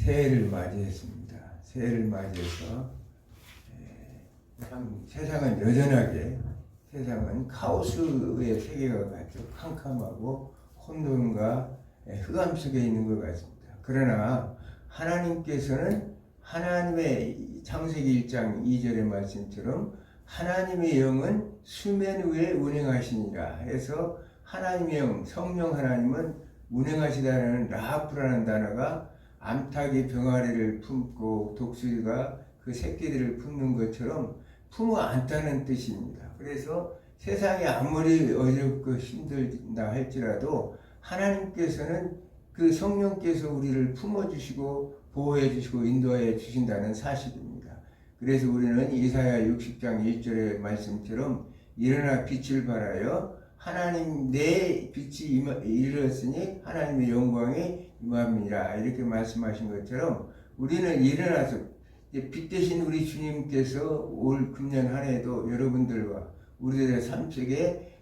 새해를 맞이했습니다. 새해를 맞이해서 참 세상은 여전하게 세상은 카오스의 세계가 같죠. 캄캄하고 혼돈과 흑암 속에 있는 것 같습니다. 그러나 하나님께서는 하나님의 창세기 1장 2절의 말씀처럼 하나님의 영은 수면 위에 운행하시니라 해서 하나님의 영, 성령 하나님은 운행하시다는 라하프라는 단어가 암탉이 병아리를 품고 독수리가 그 새끼들을 품는 것처럼 품어 안다는 뜻입니다. 그래서 세상이 아무리 어렵고 힘들다 할지라도 하나님께서는 그 성령께서 우리를 품어주시고 보호해주시고 인도해 주신다는 사실입니다. 그래서 우리는 이사야 60장 1절의 말씀처럼 일어나 빛을 발하여 하나님 내 빛이 이르렀으니 하나님의 영광이 임함이라 이렇게 말씀하신 것처럼 우리는 일어나서 빛 대신 우리 주님께서 올 금년 한 해도 여러분들과 우리들의 삶 속에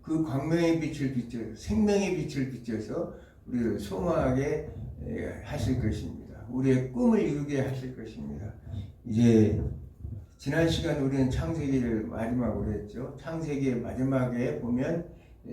그 광명의 빛을 비춰서 생명의 빛을 비춰서 우리를 소망하게 하실 것입니다. 우리의 꿈을 이루게 하실 것입니다. 이제 지난 시간 우리는 창세기를 마지막으로 했죠. 창세기의 마지막에 보면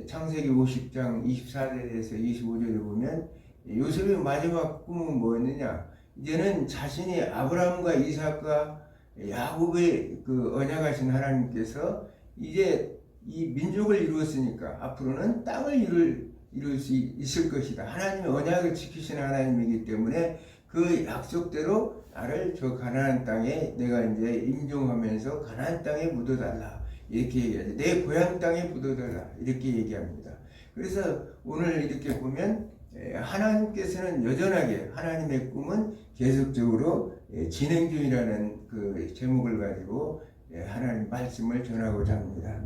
창세기 50장 24절에서 25절에 보면 요셉의 마지막 꿈은 뭐였느냐? 이제는 자신이 아브라함과 이삭과 야곱의 그 언약하신 하나님께서 이제 이 민족을 이루었으니까 앞으로는 땅을 이룰 수 있을 것이다. 하나님의 언약을 지키시는 하나님이기 때문에 그 약속대로 나를 저 가나안 땅에 내가 이제 임종하면서 가나안 땅에 묻어달라 이렇게 얘기하죠. 내 고향 땅에 묻어달라 이렇게 얘기합니다. 그래서 오늘 이렇게 보면 하나님께서는 여전하게 하나님의 꿈은 계속적으로 진행 중이라는 그 제목을 가지고 하나님 말씀을 전하고자 합니다.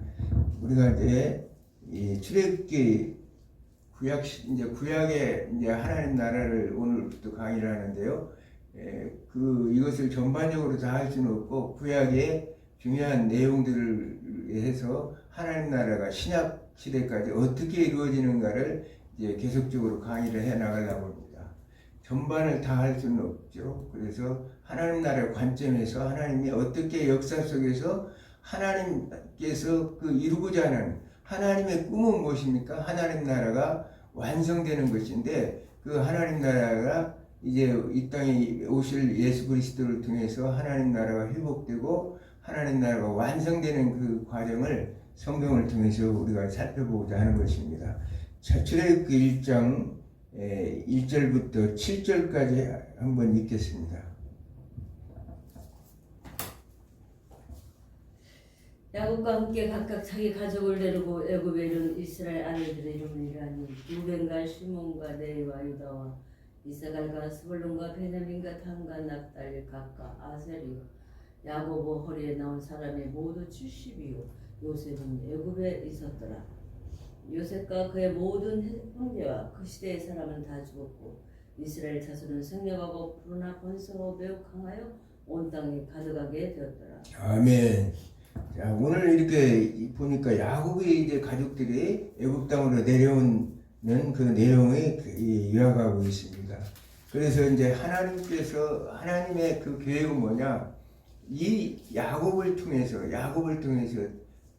우리가 이제 이 출애굽기 구약의 이제 하나님 나라를 오늘부터 강의를 하는데요. 이것을 전반적으로 다 할 수는 없고 구약의 중요한 내용들을 해서 하나님 나라가 신약 시대까지 어떻게 이루어지는가를 이제 계속적으로 강의를 해 나가려고 합니다. 전반을 다 할 수는 없죠. 그래서 하나님 나라의 관점에서 하나님이 어떻게 역사 속에서 하나님께서 그 이루고자 하는 하나님의 꿈은 무엇입니까? 하나님 나라가 완성되는 것인데 그 하나님 나라가 이제 이 땅에 오실 예수 그리스도를 통해서 하나님 나라가 회복되고 하나님 나라가 완성되는 그 과정을 성경을 통해서 우리가 살펴보고자 하는 것입니다. 출애굽기 1장 1절부터 7절까지 한번 읽겠습니다. 야곱과 함께 각각 자기 가족을 데리고 애굽에 이른 이스라엘 아들들의 이름을 이라니 루벤과 시몬과 네리와 유다와 이사갈과 스불론과 베냐민과 단과 납달리 각각 아셀이요 야고보 허리에 나온 사람이 모두 70이요 요셉은 애굽에 있었더라. 요셉과 그의 모든 형제와 그 시대의 사람은 다 죽었고 이스라엘 자손은 생력하고 푸르나 번성하고 매우 강하여 온 땅에 가득하게 되었더라. 아멘. 자, 오늘 이렇게 보니까 야곱의 이제 가족들이 애굽 땅으로 내려오는 그 내용이 요약하고 있습니다. 그래서 이제 하나님의 그 계획은 뭐냐? 이 야곱을 통해서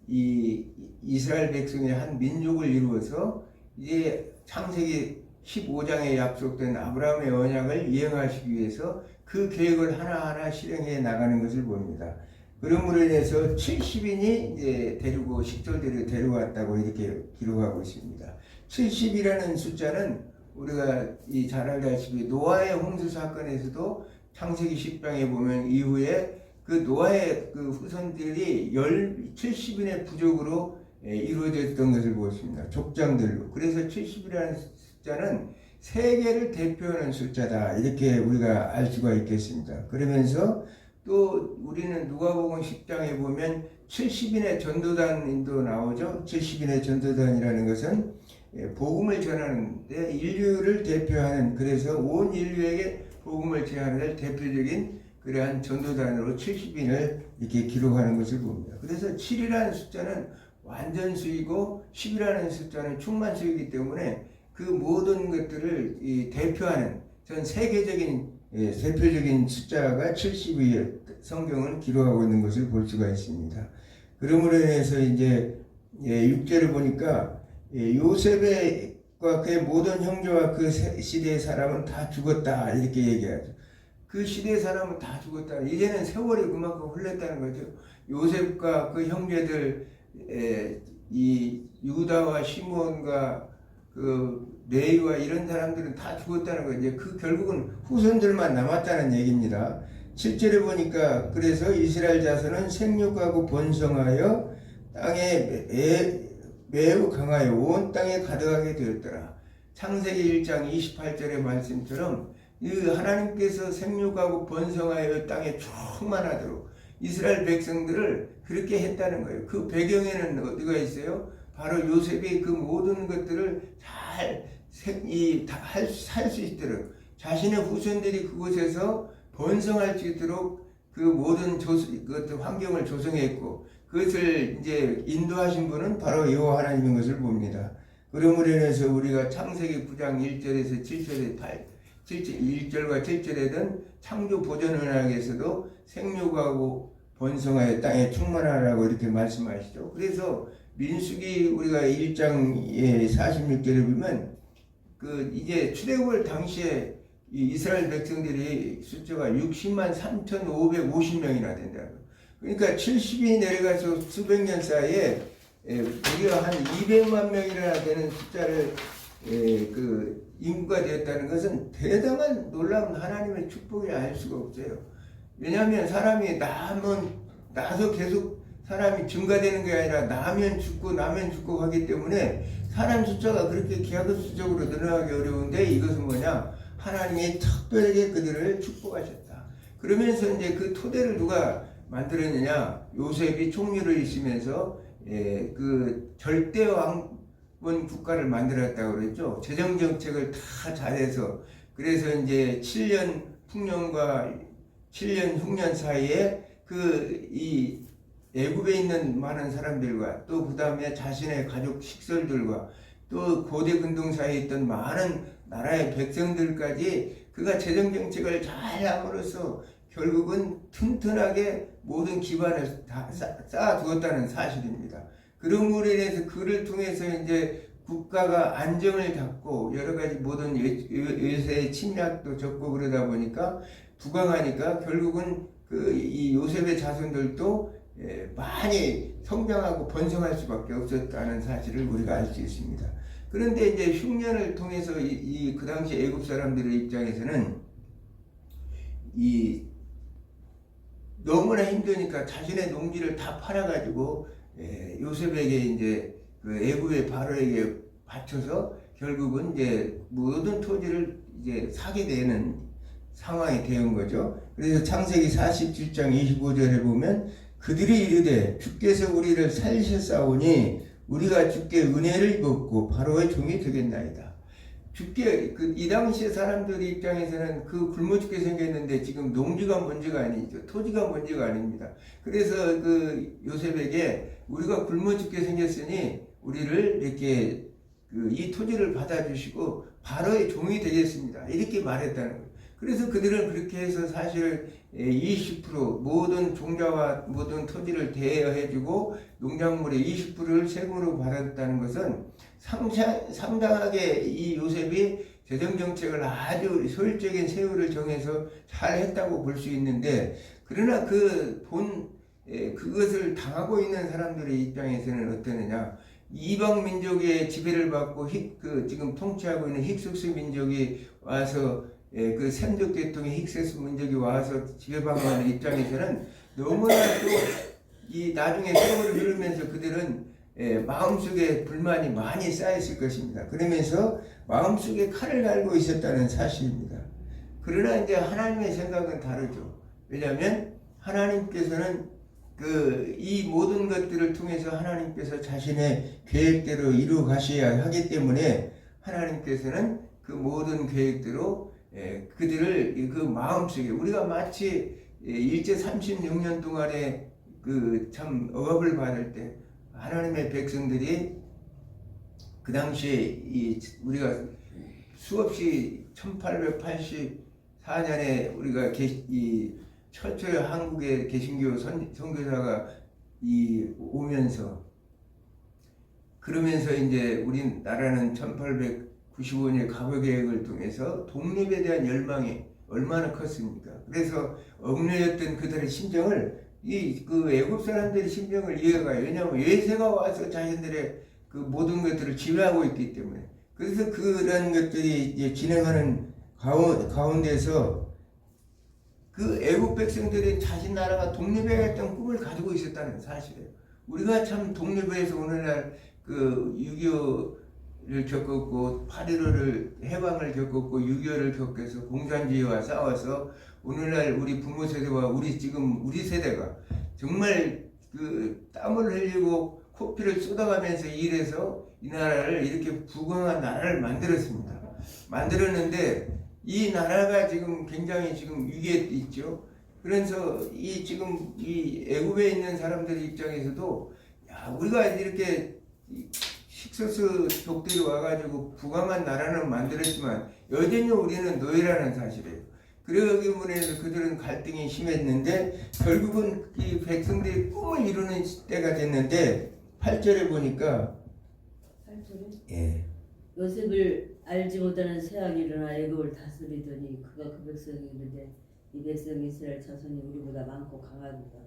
이 이스라엘 백성의 한 민족을 이루어서 이제 창세기 15장에 약속된 아브라함의 언약을 이행하시기 위해서 그 계획을 하나하나 실행해 나가는 것을 봅니다. 그러므로 인해서 70인이 이제 식솔들을 데려왔다고 이렇게 기록하고 있습니다. 70이라는 숫자는 우리가 잘 알다시피 노아의 홍수 사건에서도 창세기 10장에 보면 이후에 그 노아의 그 후손들이 70인의 부족으로 이루어졌던 것을 보았습니다. 족장들로. 그래서 70이라는 숫자는 세계를 대표하는 숫자다. 이렇게 우리가 알 수가 있겠습니다. 그러면서 또 우리는 누가복음 10장에 보면 70인의 전도단도 나오죠. 70인의 전도단이라는 것은 복음을 전하는데 인류를 대표하는, 그래서 온 인류에게 복음을 전하는 대표적인 그러한 전도단으로 70인을 이렇게 기록하는 것을 봅니다. 그래서 7이라는 숫자는 완전수이고 10이라는 숫자는 충만수이기 때문에 그 모든 것들을 대표하는 전 세계적인 대표적인 숫자가 70의 성경은 기록하고 있는 것을 볼 수가 있습니다. 그러므로 인해서 이제 6절을 보니까 요셉과 그의 모든 형제와 그 시대의 사람은 다 죽었다 이렇게 얘기하죠. 그 시대의 사람은 다 죽었다. 이제는 세월이 그만큼 흘렀다는 거죠. 요셉과 그 형제들, 이 유다와 시몬과 그 레위와 이런 사람들은 다 죽었다는 거죠. 이제 그 결국은 후손들만 남았다는 얘기입니다. 7절에 보니까 그래서 이스라엘 자손은 생육하고 번성하여 땅에 매우 강하여 온 땅에 가득하게 되었더라. 창세기 1장 28절의 말씀처럼 하나님께서 생육하고 번성하여 땅에 충만하도록 이스라엘 백성들을 그렇게 했다는 거예요. 그 배경에는 어디가 있어요? 바로 요셉이 그 모든 것들을 잘 살 수 있도록 자신의 후손들이 그곳에서 번성할 수 있도록 그 모든 환경을 조성했고 그것을 이제 인도하신 분은 바로 여호와 하나님인 것을 봅니다. 그러므로 인해서 우리가 창세기 9장 1절에서 7절에 1절과 7절에는 창조 보존 언약에서도 생육하고 번성하여 땅에 충만하라고 이렇게 말씀하시죠. 그래서 민수기 우리가 1장의 46절에 보면 이제 출애굽을 당시에 이스라엘 백성들이 숫자가 60만 3,550명이나 된다. 그러니까 70이 내려가서 수백 년 사이에 무려 한 200만 명이나 되는 숫자를 인구가 되었다는 것은 대단한 놀라운 하나님의 축복이라 할 수가 없어요. 왜냐하면 사람이 나서 계속 사람이 증가되는 게 아니라 나면 죽고 하기 때문에 사람 숫자가 그렇게 기하급수적으로 늘어나기 어려운데 이것은 뭐냐? 하나님이 특별하게 그들을 축복하셨다. 그러면서 이제 그 토대를 누가 만들었느냐? 요셉이 총리를 있으면서 그 절대 왕권 국가를 만들었다고 그랬죠. 재정 정책을 다 잘해서 그래서 이제 7년 풍년과 7년 흉년 사이에 이 애굽에 있는 많은 사람들과 또 그 다음에 자신의 가족 식솔들과 또 고대 근동 사이에 있던 많은 나라의 백성들까지 그가 재정정책을 잘 함으로써 결국은 튼튼하게 모든 기반을 다 쌓아두었다는 사실입니다. 그러므로 인해서 그를 통해서 이제 국가가 안정을 잡고 여러 가지 모든 외세의 침략도 적고 그러다 보니까 부강하니까 결국은 이 요셉의 자손들도 많이 성장하고 번성할 수밖에 없었다는 사실을 우리가 알 수 있습니다. 그런데 이제 흉년을 통해서 그 당시 애굽 사람들의 입장에서는 너무나 힘드니까 자신의 농지를 다 팔아가지고 요셉에게 이제 그 애굽의 바로에게 바쳐서 결국은 이제 모든 토지를 이제 사게 되는 상황이 되는 거죠. 그래서 창세기 47장 25절에 보면 그들이 이르되 주께서 우리를 살리셨사오니 우리가 주께 은혜를 입었고 바로의 종이 되겠나이다. 주께 이 당시의 사람들 입장에서는 굶어 죽게 생겼는데 지금 농지가 문제가 아니죠. 토지가 문제가 아닙니다. 그래서 요셉에게 우리가 굶어 죽게 생겼으니 우리를 이렇게 이 토지를 받아주시고 바로의 종이 되겠습니다. 이렇게 말했다는 거예요. 그래서 그들은 그렇게 해서 사실 20% 모든 종자와 모든 토지를 대여해주고 농작물의 20%를 세금으로 받았다는 것은 상당하게 이 요셉이 재정정책을 아주 효율적인 세율을 정해서 잘 했다고 볼 수 있는데 그러나 그것을 당하고 있는 사람들의 입장에서는 어떠느냐? 이방 민족의 지배를 받고 지금 통치하고 있는 힉소스 민족이 와서 그 셈족 계통의 힉소스 민족이 와서 지배받는 입장에서는 너무나도 나중에 세월을 흐르면서 그들은 마음속에 불만이 많이 쌓였을 것입니다. 그러면서 마음속에 칼을 갈고 있었다는 사실입니다. 그러나 이제 하나님의 생각은 다르죠. 왜냐하면 하나님께서는 이 모든 것들을 통해서 하나님께서 자신의 계획대로 이루어 가셔야 하기 때문에 하나님께서는 그 모든 계획대로 그들을 그 마음속에 우리가 마치 일제 36년 동안에 참 억압을 받을 때 하나님의 백성들이 그 당시에 우리가 수없이 4년에 우리가 이 최초의 한국의 개신교 선교사가 오면서 그러면서 이제 우리나라는 1895년 가보 계획을 통해서 독립에 대한 열망이 얼마나 컸습니까? 그래서 억눌렸던 그들의 심정을 그 애국 사람들의 심정을 이해가요. 왜냐하면 외세가 와서 자신들의 그 모든 것들을 지배하고 있기 때문에. 그래서 그런 것들이 이제 진행하는 가운데서 그 애국 백성들이 자신 나라가 독립해야겠다는 꿈을 가지고 있었다는 사실이에요. 우리가 참 독립을 해서 오늘날 그 6.25를 겪었고 8.15를 해방을 겪었고 6.25를 겪어서 공산주의와 싸워서 오늘날 우리 부모 세대와 우리 세대가 정말 그 땀을 흘리고 코피를 쏟아가면서 일해서 이 나라를 이렇게 부강한 나라를 만들었는데 이 나라가 지금 굉장히 지금 위기에 있죠. 그래서 지금 이 애굽에 있는 사람들 입장에서도 우리가 이렇게 식소수족들이 와가지고 부강한 나라는 만들었지만 여전히 우리는 노예라는 사실이에요. 그러기 때문에 그들은 갈등이 심했는데 결국은 이 백성들이 꿈을 이루는 때가 됐는데 8절에 보니까 8절에 예. 요셉을 알지 못하는 새왕이 일어나 애굽을 다스리더니 그가 그 백성이 이르되 이 백성 이스라엘 자손이 우리보다 많고 강하도다.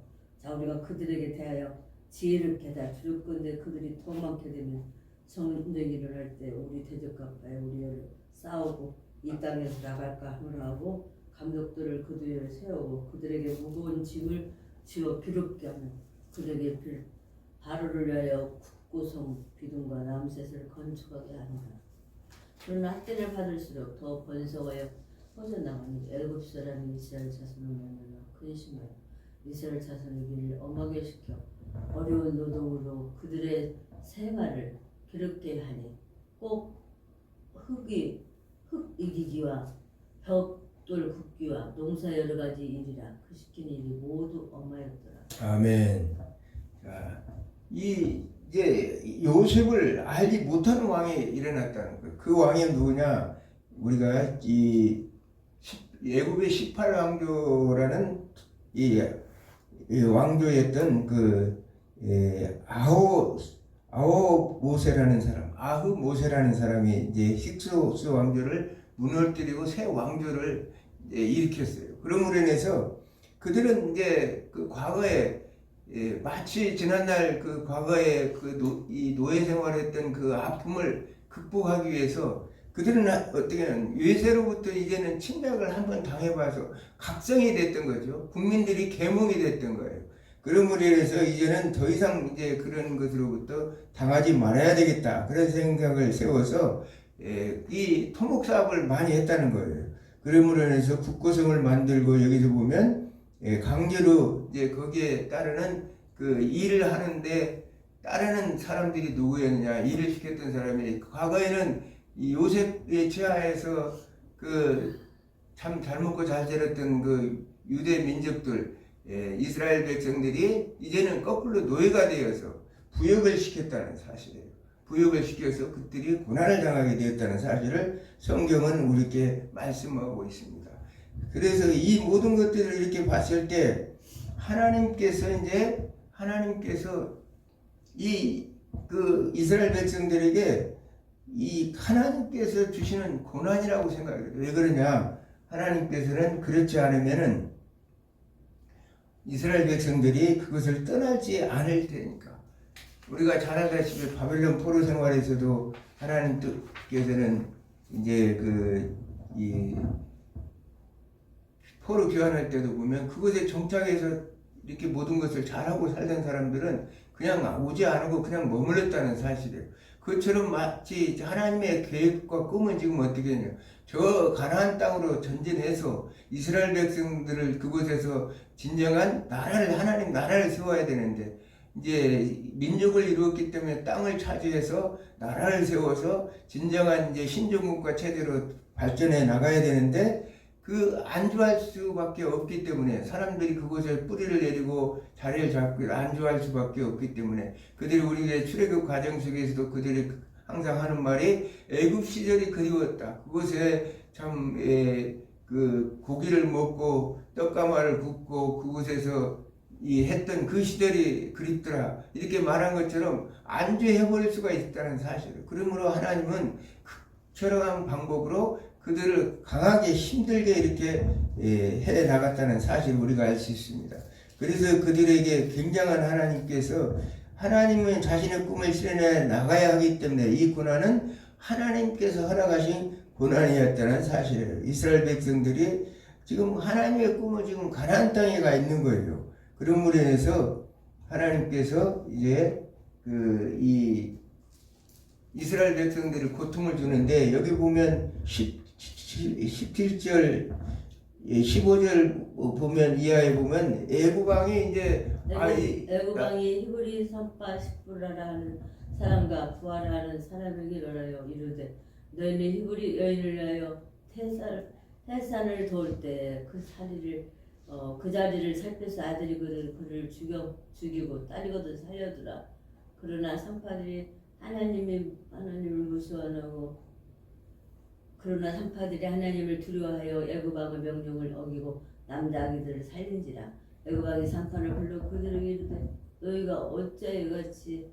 자 우리가 그들에게 대하여 지혜를 깨다 주력건대 그들이 더 많게 되면 전쟁이 일어날 때 우리 대적가까이 우리를 싸우고 이 땅에서 나갈까 하노라 하고 감독들을 그들을 세우고 그들에게 무거운 짐을 지어 비롭게 하며 그들에게 바로를 위하여 국고성 비둥과 남셋을 건축하게 하니라. 그러나 학대를 받을수록 더 번성하여 퍼져나가니 애굽 사람이 이스라엘 자손을 만나나 근심하여 이스라엘 자손의 길을 엄하게 시켜 어려운 노동으로 그들의 생활을 괴롭게 하니 꼭 흙 이기기와 벽돌 굽기와 농사 여러 가지 일이라 그 시킨 일이 모두 엄하였더라. 아멘. 자, 이제 요셉을 알지 못하는 왕이 일어났다는 거예요. 그 왕이 누구냐? 우리가 이 애굽의 18왕조라는 이 왕조였던 그 아흐 모세라는 사람이 이제 힉소스 왕조를 무너뜨리고 새 왕조를 일으켰어요. 그러므로 인해서 그들은 이제 그 과거에 마치 지난날 그 과거에 이 노예 생활했던 그 아픔을 극복하기 위해서 그들은 어떻게는 외세로부터 이제는 침략을 한번 당해봐서 각성이 됐던 거죠. 국민들이 계몽이 됐던 거예요. 그러므로 인해서 이제는 더 이상 이제 그런 것으로부터 당하지 말아야 되겠다. 그런 생각을 세워서 이 토목 사업을 많이 했다는 거예요. 그러므로 인해서 국고성을 만들고 여기서 보면 강제로 이제 거기에 따르는 그 일을 하는데 따르는 사람들이 누구였느냐? 일을 시켰던 사람이 과거에는 이 요셉의 치하에서 그 참 잘 먹고 잘 자랐던 그 유대 민족들 이스라엘 백성들이 이제는 거꾸로 노예가 되어서 부역을 시켰다는 사실이에요. 부역을 시켜서 그들이 고난을 당하게 되었다는 사실을 성경은 우리에게 말씀하고 있습니다. 그래서 이 모든 것들을 이렇게 봤을 때 하나님께서 그 이스라엘 백성들에게 이 하나님께서 주시는 고난이라고 생각해요. 왜 그러냐? 하나님께서는 그렇지 않으면은 이스라엘 백성들이 그것을 떠나지 않을 테니까. 우리가 잘 알다시피 바벨론 포로 생활에서도 하나님께서는 이제 이 포로 교환할 때도 보면 그것에 정착해서 이렇게 모든 것을 잘하고 살던 사람들은 그냥 오지 않고 그냥 머물렀다는 사실이에요. 그처럼 마치 하나님의 계획과 꿈은 지금 어떻게 했냐? 저 가나안 땅으로 전진해서 이스라엘 백성들을 그곳에서 진정한 하나님 나라를 세워야 되는데 이제 민족을 이루었기 때문에 땅을 차지해서 나라를 세워서 진정한 이제 신종국가 체제로 발전해 나가야 되는데 그 안주할 수밖에 없기 때문에 사람들이 그곳에 뿌리를 내리고 자리를 잡고 안주할 수밖에 없기 때문에 그들이 우리의 출애굽 과정 속에서도 그들이 항상 하는 말이 애굽 시절이 그리웠다. 그곳에 참 그 고기를 먹고 떡가마를 굽고 그곳에서 이 했던 그 시절이 그립더라 이렇게 말한 것처럼 안주해버릴 수가 있다는 사실을. 그러므로 하나님은 처량한 방법으로 그들을 강하게 힘들게 이렇게 해 나갔다는 사실을 우리가 알 수 있습니다. 그래서 그들에게 굉장한 하나님께서 하나님은 자신의 꿈을 실현해 나가야 하기 때문에 이 고난은 하나님께서 허락하신 고난이었다는 사실이에요. 이스라엘 백성들이 지금 하나님의 꿈은 지금 가나안 땅에 가 있는 거예요. 그러므로 인해서 하나님께서 이제 이 이스라엘 백성들이 고통을 주는데 여기 보면 17절 15절 보면 이하에 보면 애굽왕이 이제 애굽왕이 히브리 선파 십부라라 하는 사람과 부하라는 사람에게 일어나요. 이르되 너희는 히브리 여인을 위하여 태산을 도울 때 그 자리를 살펴서 아들이 그를 죽이고 딸이거든 살려두라. 그러나 산파들이 하나님을 무서워하고 그러나 산파들이 하나님을 두려워하여 애굽왕의 명령을 어기고 남자 아기들을 살린지라. 애굽왕이 산파를 불러 그들에게 이르되 너희가 어찌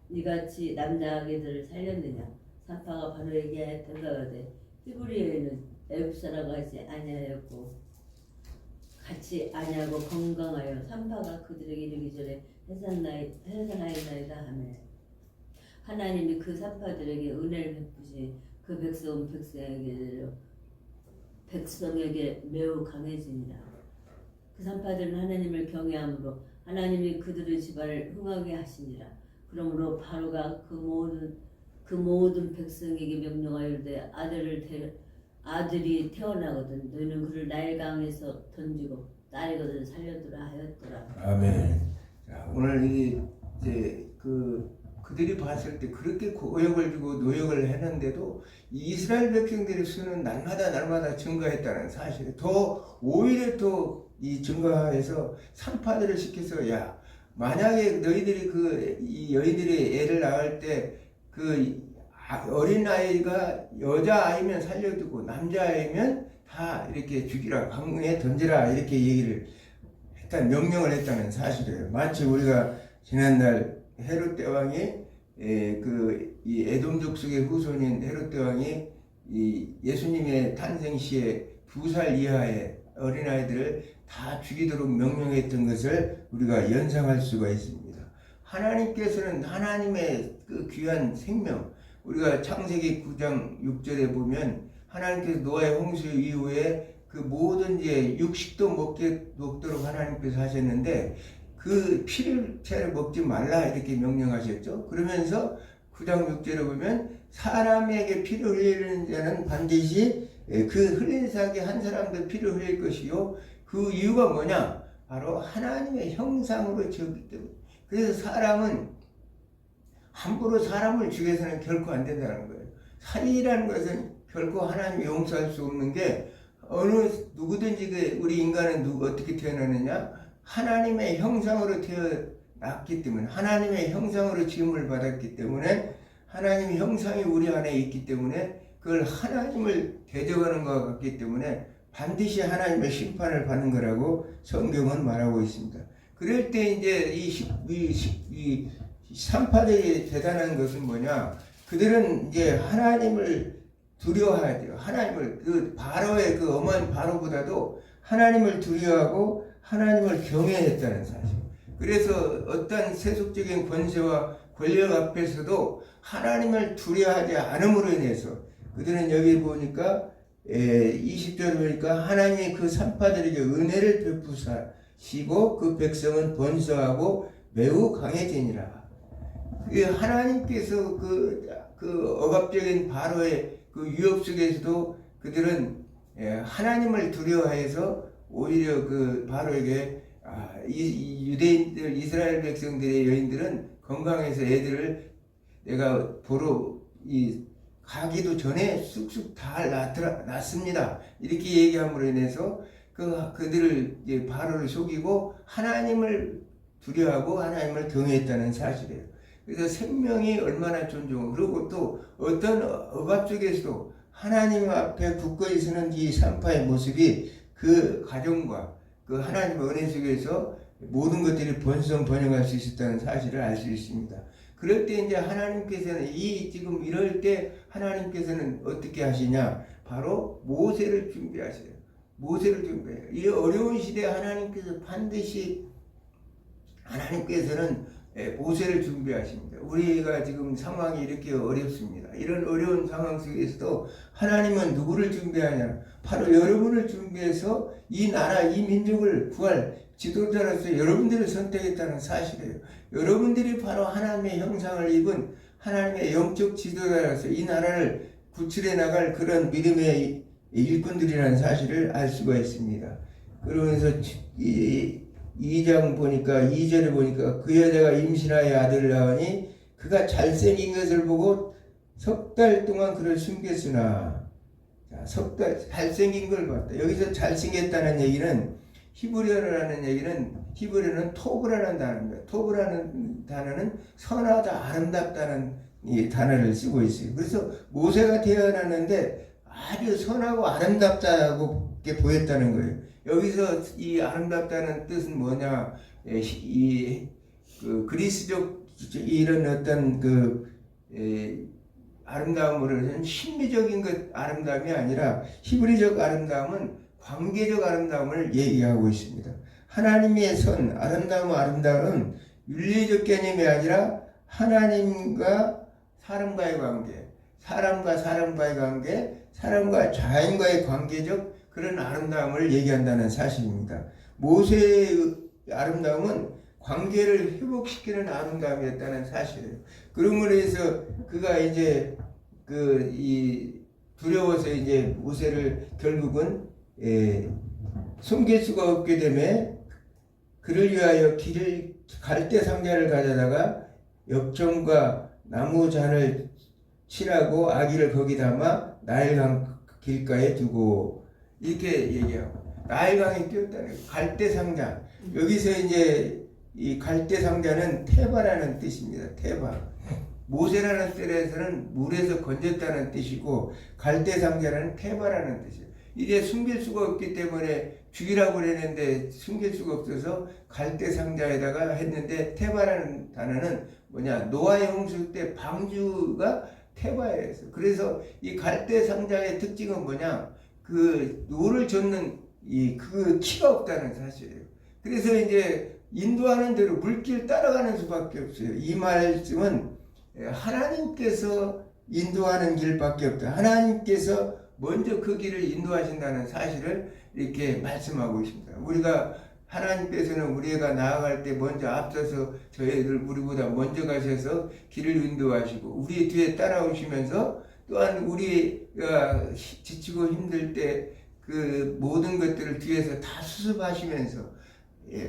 이같이 남자 아기들을 살렸느냐. 산파가 바로에게 대답하되 히브리 여인은 애굽 사람 같이 아니하고 건강하여. 산파가 그들에게 이르기 전에 해산하였나이다 하며 하나님이 그 산파들에게 은혜를 베푸시 그 백성에게 매우 강해지니라. 그 산파들은 하나님을 경외함으로 하나님이 그들의 집안을 흥하게 하시니라. 그러므로 바로가 그 모든 백성에게 명령하여 이르되 아들이 태어나거든 너희는 그를 나일강에서 던지고 딸이거든 살려두라 하였더라. 아멘. 자, 오늘 이제 그들이 봤을 때 그렇게 고역을 주고 노역을 했는데도 이스라엘 백성들의 수는 날마다 증가했다는 사실. 오히려 더 이 증가해서 산파들을 시켜서 야 만약에 너희들이 이 여인들이 애를 낳을 때 어린 아이가 여자 아이면 살려두고 남자 아이면 다 이렇게 죽이라 강에 던지라 이렇게 얘기를 명령을 했다는 사실이에요. 마치 우리가 지난날 헤롯 대왕이 이 에돔족 속의 후손인 헤롯 대왕이 이 예수님의 탄생 시에 2살 이하의 어린아이들을 다 죽이도록 명령했던 것을 우리가 연상할 수가 있습니다. 하나님께서는 하나님의 그 귀한 생명, 우리가 창세기 9장 6절에 보면 하나님께서 노아의 홍수 이후에 그 모든 육식도 먹도록 하나님께서 하셨는데 그 피를 먹지 말라 이렇게 명령하셨죠. 그러면서 9장 6절에 보면 사람에게 피를 흘리는 자는 반드시 그 흘린 사람에게 한 사람도 피를 흘릴 것이요. 그 이유가 뭐냐? 바로 하나님의 형상으로 지었기 때문에. 그래서 사람은 함부로 사람을 죽여서는 결코 안 된다는 거예요. 살인이라는 것은 결코 하나님이 용서할 수 없는 게 누구든지 우리 인간은 어떻게 태어나느냐? 하나님의 형상으로 태어났기 때문에 하나님의 형상으로 지음을 받았기 때문에 하나님의 형상이 우리 안에 있기 때문에 그걸 하나님을 대적하는 것과 같기 때문에 반드시 하나님의 심판을 받는 거라고 성경은 말하고 있습니다. 그럴 때 이제 이 산파들이 대단한 것은 뭐냐? 그들은 이제 하나님을 두려워해야 돼요. 하나님을 바로의 엄한 바로보다도 하나님을 두려워하고 하나님을 경외했다는 사실. 그래서 어떤 세속적인 권세와 권력 앞에서도 하나님을 두려워하지 않음으로 인해서 그들은 여기 보니까 20절에 보니까 하나님이 그 산파들에게 은혜를 베푸시고 그 백성은 번성하고 매우 강해지니라. 하나님께서 그 억압적인 바로의 그 위협 속에서도 그들은 하나님을 두려워해서 오히려 그 바로에게 이 유대인들 이스라엘 백성들의 여인들은 건강해서 애들을 내가 보러 가기도 전에 쑥쑥 다 낳습니다. 이렇게 얘기함으로 인해서 그들을 이제 바로를 속이고 하나님을 두려워하고 하나님을 경외했다는 사실이에요. 그래서 생명이 얼마나 존중하고 그리고 또 어떤 억압 속에서도 하나님 앞에 굳건히 서는 이 산파의 모습이 그 가정과 그 하나님의 은혜 속에서 모든 것들이 번성번영할 수 있었다는 사실을 알 수 있습니다. 그럴 때 이제 하나님께서는 지금 이럴 때 하나님께서는 어떻게 하시냐? 바로 모세를 준비하세요. 모세를 준비해요. 이 어려운 시대에 하나님께서 반드시 하나님께서는 모세를 준비하십니다. 우리가 지금 상황이 이렇게 어렵습니다. 이런 어려운 상황 속에서도 하나님은 누구를 준비하냐? 바로 여러분을 준비해서 이 나라, 이 민족을 구할 지도자로서 여러분들을 선택했다는 사실이에요. 여러분들이 바로 하나님의 형상을 입은 하나님의 영적 지도자로서 이 나라를 구출해 나갈 그런 믿음의 일꾼들이라는 사실을 알 수가 있습니다. 그러면서 2장 보니까 2절에 보니까 그 여자가 임신하여 아들을 낳으니 그가 잘생긴 것을 보고 석 달 동안 그를 숨겼으나, 자, 석 달 잘생긴 걸 봤다. 여기서 잘생겼다는 얘기는 히브리어라는 얘기는 히브리어는 토브라는 단어입니다. 토브라는 단어는 선하다, 아름답다는 이 단어를 쓰고 있어요. 그래서 모세가 태어났는데 아주 선하고 아름답다고 보였다는 거예요. 여기서 이 아름답다는 뜻은 뭐냐? 그 그리스적 이런 어떤 아름다움으로는 심미적인 것 아름다움이 아니라 히브리적 아름다움은 관계적 아름다움을 얘기하고 있습니다. 하나님의 선, 아름다움은 윤리적 개념이 아니라 하나님과 사람과의 관계, 사람과 사람과의 관계, 사람과 자연과의 관계적 그런 아름다움을 얘기한다는 사실입니다. 모세의 아름다움은 관계를 회복시키는 아름다움이었다는 사실이에요. 그러므로 해서 그가 이제 두려워서 이제 모세를 결국은 숨길 수가 없게 되매 그를 위하여 갈대 상자를 가져다가 엽전과 나무 잔을 칠하고 아기를 거기 담아 나일강 길가에 두고 이렇게 얘기하고 나일강에 띄웠다는 거예요. 갈대 상자. 여기서 이제 이 갈대 상자는 테바라는 뜻입니다. 테바. 모세라는 뜻에서는 물에서 건졌다는 뜻이고 갈대 상자는 테바라는 뜻이에요. 이제 숨길 수가 없기 때문에 죽이라고 그랬는데 숨길 수가 없어서 갈대 상자에다가 했는데 테바라는 단어는 뭐냐? 노아의 홍수 때 방주가 테바예요. 그래서 이 갈대 상자의 특징은 뭐냐? 그 노를 젓는 그 키가 없다는 사실이에요. 그래서 이제 인도하는 대로 물길 따라가는 수밖에 없어요. 이 말씀은 하나님께서 인도하는 길밖에 없다. 하나님께서 먼저 그 길을 인도하신다는 사실을 이렇게 말씀하고 있습니다. 우리가 하나님께서는 우리가 나아갈 때 먼저 앞서서 저희들 우리보다 먼저 가셔서 길을 인도하시고 우리 뒤에 따라오시면서 또한 우리가 지치고 힘들 때 그 모든 것들을 뒤에서 다 수습하시면서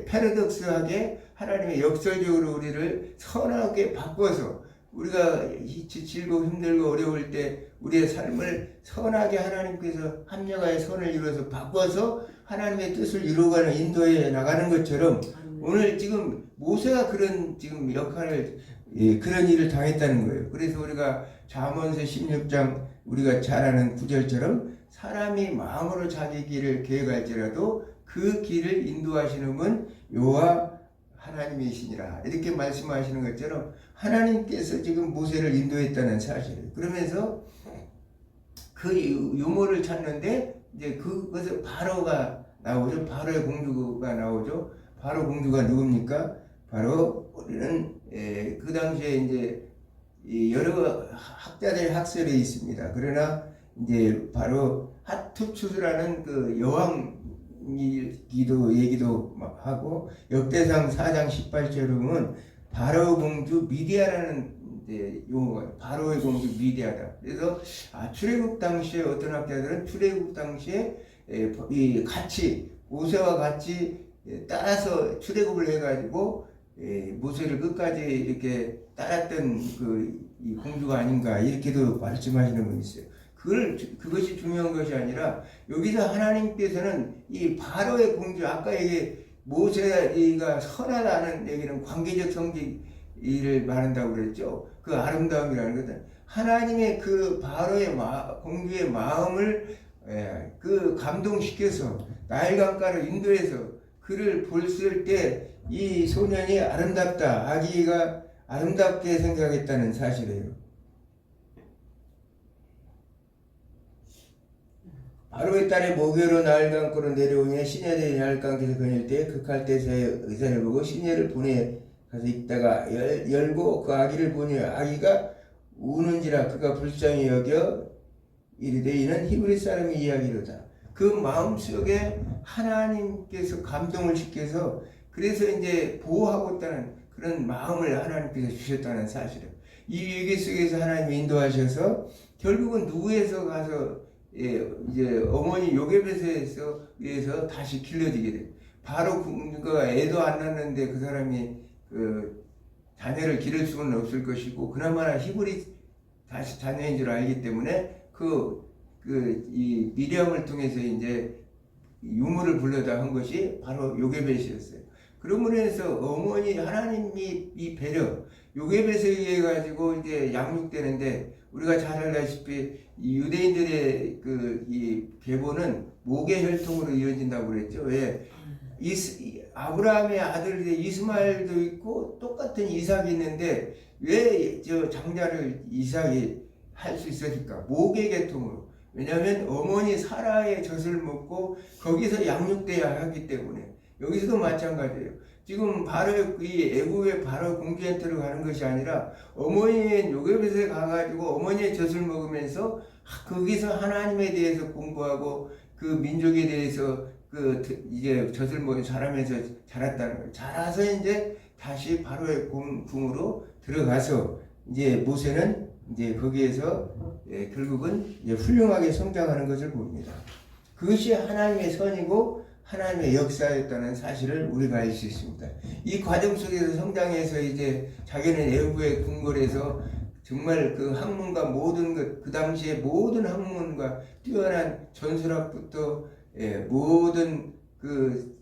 패러독스하게 하나님의 역설적으로 우리를 선하게 바꿔서 우리가 지치고 힘들고 어려울 때 우리의 삶을 선하게 하나님께서 합력하여 선을 이루어서 바꿔서 하나님의 뜻을 이루어가는 인도해 나가는 것처럼 오늘 지금 모세가 그런 지금 역할을 그런 일을 당했다는 거예요. 그래서 우리가 잠언서 16장 우리가 잘 아는 구절처럼 사람이 마음으로 자기 길을 계획할지라도 그 길을 인도하시는 분 여호와 하나님이시니라 이렇게 말씀하시는 것처럼 하나님께서 지금 모세를 인도했다는 사실이에요. 그러면서 그 유모를 찾는데 이제 그것을 바로가 나오죠. 바로의 공주가 나오죠. 바로 공주가 누굽니까? 바로 우리는 그 당시에 이제 여러 학자들의 학설이 있습니다. 그러나 이제 바로 하투추스라는 그 여왕기도 얘기도 하고 역대상 4장 18절에 보면 바로 공주 미디아라는 용어가 바로의 공주 미디아다. 그래서 출애굽 당시에 어떤 학자들은 출애굽 당시에 같이 모세와 같이 따라서 출애굽을 해가지고 모세를 끝까지 이렇게 따랐던 이 공주가 아닌가 이렇게도 말씀하시는 분이 있어요. 그것이 중요한 것이 아니라 여기서 하나님께서는 이 바로의 공주 아까 모세가 선하다는 얘기는 관계적 성질을 말한다고 그랬죠. 그 아름다움이라는 것은 하나님의 그 바로의 공주의 마음을 그 감동시켜서 나일 강가로 인도해서 그를 봤을 때 이 소년이 아름답다, 아기가 아름답게 생각했다는 사실이에요. 바로의 딸이 모교로 나일 강가로 내려오니 시녀들이 나일 강가에서 거닐 때 그 갈대사의 의사를 보고 시녀를 보내 가서 있다가 열고 그 아기를 보니 아기가 우는지라 그가 불쌍히 여겨 이르되 이는 히브리 사람의 이야기로다. 그 마음속에 하나님께서 감동을 시켜서 그래서 이제 보호하고 있다는 그런 마음을 하나님께서 주셨다는 사실을 이 위기 속에서 하나님이 인도하셔서 결국은 누구에서 가서 이제 어머니 요게벳에서 의해서 다시 길러지게 돼. 바로 그가 애도 안 낳는데 그 사람이 그 자녀를 기를 수는 없을 것이고 그나마나 히브리 다시 자녀인 줄 알기 때문에 이 미리암을 통해서 이제 유물을 불러다 한 것이 바로 요게벳이었어요. 그러므로 해서 어머니 하나님이 이 배려 요게벳에 의해 가지고 이제 양육되는데 우리가 잘 알다시피 이 유대인들의 이 계보는 모계 혈통으로 이어진다고 그랬죠. 왜? 아브라함의 아들이 이스마엘도 있고 똑같은 이삭이 있는데 왜 저 장자를 이삭이 할 수 있었을까? 모계 계통으로. 왜냐하면 어머니 사라의 젖을 먹고 거기서 양육돼야 하기 때문에 여기서도 마찬가지예요. 지금 바로 이 애굽의 바로 공주한테로 가는 것이 아니라 어머니의 요게벳에 가가지고 어머니의 젖을 먹으면서 거기서 하나님에 대해서 공부하고 그 민족에 대해서 이제 젖을 먹은 자라면서 자랐다는 거예요. 자라서 이제 다시 바로의 궁으로 들어가서 이제 모세는 이제 거기에서 결국은 이제 훌륭하게 성장하는 것을 봅니다. 그것이 하나님의 선이고 하나님의 역사였다는 사실을 우리가 알 수 있습니다. 이 과정 속에서 성장해서 이제 자기는 애굽의 궁궐에서 정말 그 학문과 모든 것, 그 당시에 모든 학문과 뛰어난 전술학부터 모든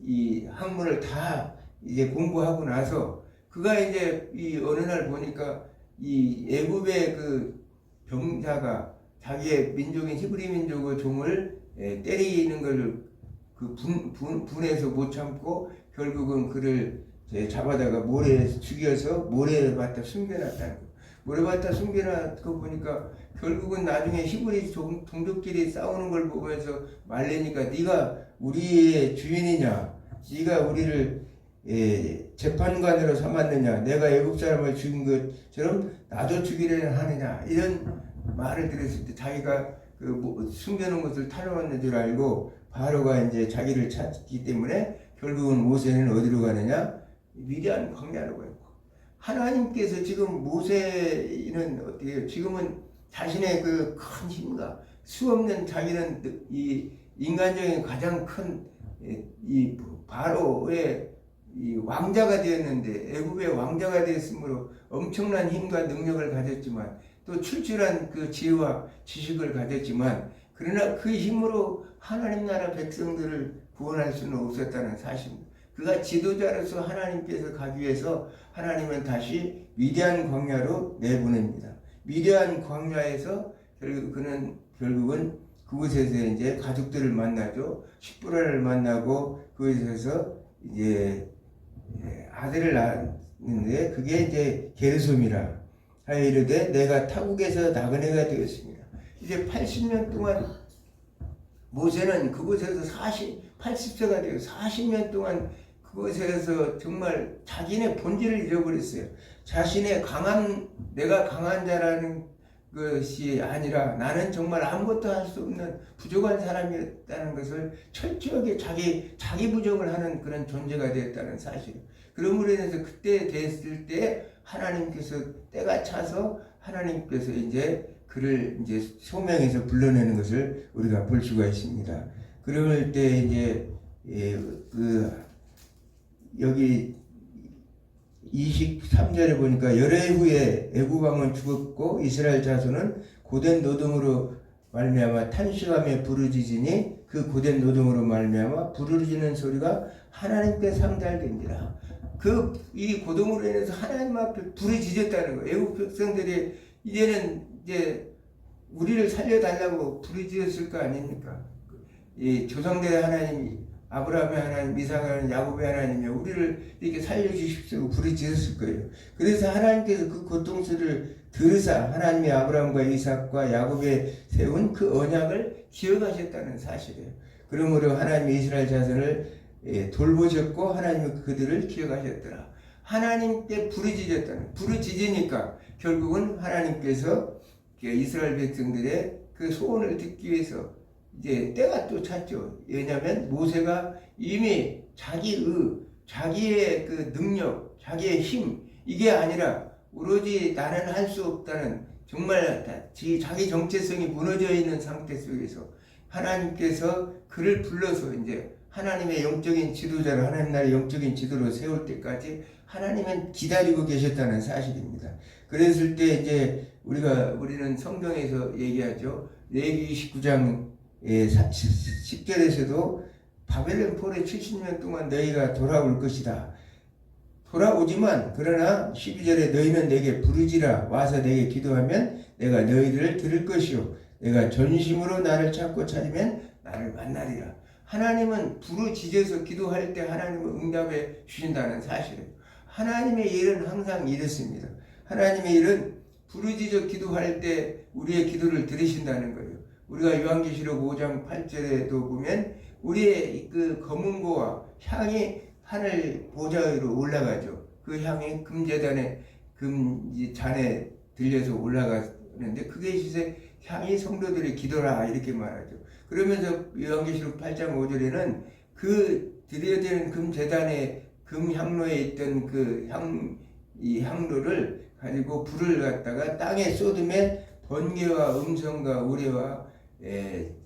이 학문을 다 이제 공부하고 나서 그가 이제 이 어느 날 보니까 이 애굽의 그 병자가 자기의 민족인 히브리 민족의 종을 때리는 걸 분해서 못 참고 결국은 그를 잡아다가 모래에 죽여서 모래에 갖다 숨겨놨다는 거. 모래에 갖다 숨겨놨고 보니까 결국은 나중에 히브리 동족끼리 싸우는 걸 보면서 말리니까 네가 우리의 주인이냐? 네가 우리를 재판관으로 삼았느냐? 내가 애굽 사람을 죽인 것처럼 나도 죽이려 하느냐? 이런 말을 들었을 때 자기가 숨겨놓은 것을 탈취했는 줄 알고 바로가 이제 자기를 찾기 때문에 결국은 모세는 어디로 가느냐? 미디안 광야로 가고 하나님께서 지금 모세는 어떻게 해요? 지금은 자신의 그 큰 힘과 수없는 자기는 이 인간적인 가장 큰 이 바로의 이 왕자가 되었는데 애굽의 왕자가 되었으므로 엄청난 힘과 능력을 가졌지만 또 출중한 그 지혜와 지식을 가졌지만 그러나 그 힘으로 하나님 나라 백성들을 구원할 수는 없었다는 사실입니다. 그가 지도자로서 하나님께서 가기 위해서 하나님은 다시 미디안 광야로 내보냅니다. 미디안 광야에서 그는 결국은 그곳에서 이제 가족들을 만나죠. 십부라를 만나고 그곳에서 이제 아들을 낳았는데 그게 이제 게르솜이라 하여 이르되 내가 타국에서 나그네가 되었습니다. 이제 80년 동안 모세는 그곳에서 80세가 되어 40년 동안 그곳에서 정말 자기네 본질을 잃어버렸어요. 자신의 내가 강한 자라는 것이 아니라 나는 정말 아무것도 할 수 없는 부족한 사람이었다는 것을 철저하게 자기 부정을 하는 그런 존재가 되었다는 사실. 그러므로 인해서 그때 됐을 때 하나님께서 때가 차서 하나님께서 이제 그를 이제 소명해서 불러내는 것을 우리가 볼 수가 있습니다. 그럴 때 이제 여기 23절에 보니까 열해 후에 애굽 왕은 죽었고 이스라엘 자손은 고된 노동으로 말미암아 탄식하며 부르짖으니 그 고된 노동으로 말미암아 부르짖는 소리가 하나님께 상달됩니다. 이 고동으로 인해서 하나님 앞에 부르짖었다는 거예요. 애굽 백성들이 이제는 이제 우리를 살려달라고 부르짖었을 거 아닙니까? 이 조상들의 하나님이 아브라함의 하나님, 이삭의 하나님, 야곱의 하나님이 우리를 이렇게 살려주십시오 부르짖었을 거예요. 그래서 하나님께서 그 고통스를 들으사 하나님이 아브라함과 이삭과 야곱에 세운 그 언약을 기억하셨다는 사실이에요. 그러므로 하나님이 이스라엘 자손을 돌보셨고 하나님이 그들을 기억하셨더라. 하나님께 부르짖으니까 결국은 하나님께서 이스라엘 백성들의 그 소원을 듣기 위해서 이제 때가 또 찼죠. 왜냐하면 모세가 이미 자기의 그 능력, 자기의 힘 이게 아니라 오로지 나는 할 수 없다는 정말 자기 정체성이 무너져 있는 상태 속에서 하나님께서 그를 불러서 이제 하나님의 영적인 지도자로 하나님 나라의 영적인 지도로 세울 때까지 하나님은 기다리고 계셨다는 사실입니다. 그랬을 때 이제 우리는 성경에서 얘기하죠. 레위기 29장 10절에서도 바벨론 포로 70년 동안 너희가 돌아올 것이다. 돌아오지만 그러나 12절에 너희는 내게 부르지라 와서 내게 기도하면 내가 너희들을 들을 것이요 내가 전심으로 나를 찾고 찾으면 나를 만나리라. 하나님은 부르짖어서 기도할 때 하나님은 응답해 주신다는 사실이에요. 하나님의 일은 항상 이렇습니다. 하나님의 일은 부르짖어 기도할 때 우리의 기도를 들으신다는 거예요. 우리가 요한계시록 5장 8절에도 보면 우리의 그 검은고와 향이 하늘 보좌 위로 올라가죠. 그 향이 금제단에 잔에 들려서 올라가는데 그게 시세 향이 성도들의 기도라 이렇게 말하죠. 그러면서 요한계시록 8장 5절에는 그 드려야 되는 금제단에 금향로에 있던 그 향로를 가지고 불을 갖다가 땅에 쏟으면 번개와 음성과 우레와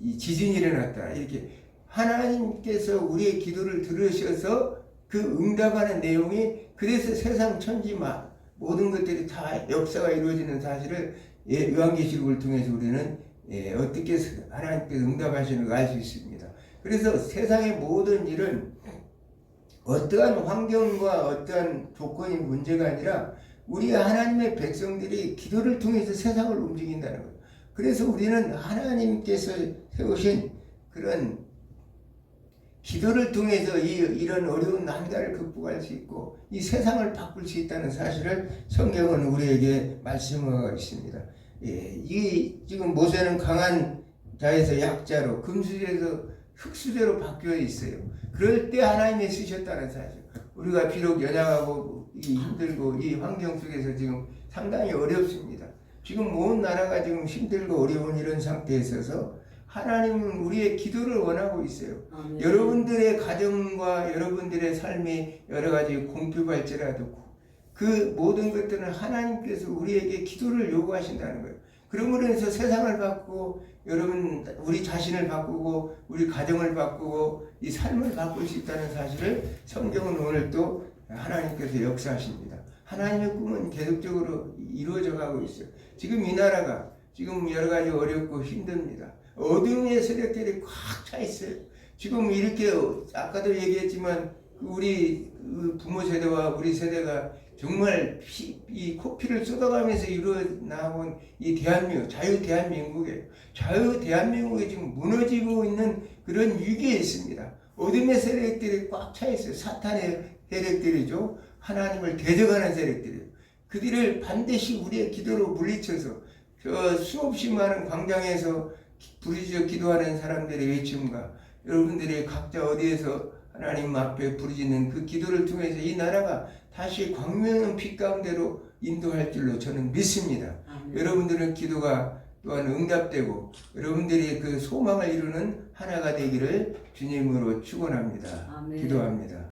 이 지진이 일어났다. 이렇게 하나님께서 우리의 기도를 들으셔서 그 응답하는 내용이 그래서 세상 천지마 모든 것들이 다 역사가 이루어지는 사실을 요한계시록을 통해서 우리는 어떻게 하나님께서 응답하시는 걸 알 수 있습니다. 그래서 세상의 모든 일은 어떠한 환경과 어떠한 조건이 문제가 아니라 우리 하나님의 백성들이 기도를 통해서 세상을 움직인다는 거예요. 그래서 우리는 하나님께서 세우신 그런 기도를 통해서 이런 어려운 난관을 극복할 수 있고 이 세상을 바꿀 수 있다는 사실을 성경은 우리에게 말씀하고 있습니다. 지금 모세는 강한 자에서 약자로 금수저에서 흙수저로 바뀌어 있어요. 그럴 때 하나님이 쓰셨다는 사실. 우리가 비록 연약하고 힘들고 이 환경 속에서 지금 상당히 어렵습니다. 지금 온 나라가 지금 힘들고 어려운 이런 상태에 있어서 하나님은 우리의 기도를 원하고 있어요. 아멘. 여러분들의 가정과 여러분들의 삶이 여러 가지 공표할지라도 그 모든 것들은 하나님께서 우리에게 기도를 요구하신다는 거예요. 그러므로 해서 세상을 바꾸고 우리 자신을 바꾸고 우리 가정을 바꾸고 이 삶을 바꿀 수 있다는 사실을 성경은 오늘 또 하나님께서 역사하십니다. 하나님의 꿈은 계속적으로 이루어져 가고 있어요. 지금 이 나라가 지금 여러 가지 어렵고 힘듭니다. 어둠의 세력들이 꽉 차 있어요. 지금 이렇게 아까도 얘기했지만 우리 부모 세대와 우리 세대가 정말 이 코피를 쏟아가면서 이루어 나온 이 대한민국, 자유 대한민국이 지금 무너지고 있는 그런 위기에 있습니다. 어둠의 세력들이 꽉 차 있어요. 사탄의 세력들이죠. 하나님을 대적하는 세력들이에요. 그들을 반드시 우리의 기도로 물리쳐서 저 수없이 많은 광장에서 부르짖어 기도하는 사람들의 외침과 여러분들이 각자 어디에서 하나님 앞에 부르짖는 그 기도를 통해서 이 나라가 다시 광명한 빛 가운데로 인도할 줄로 저는 믿습니다. 여러분들은 기도가 또한 응답되고 여러분들이 그 소망을 이루는 하나가 되기를 주님으로 축원합니다. 기도합니다.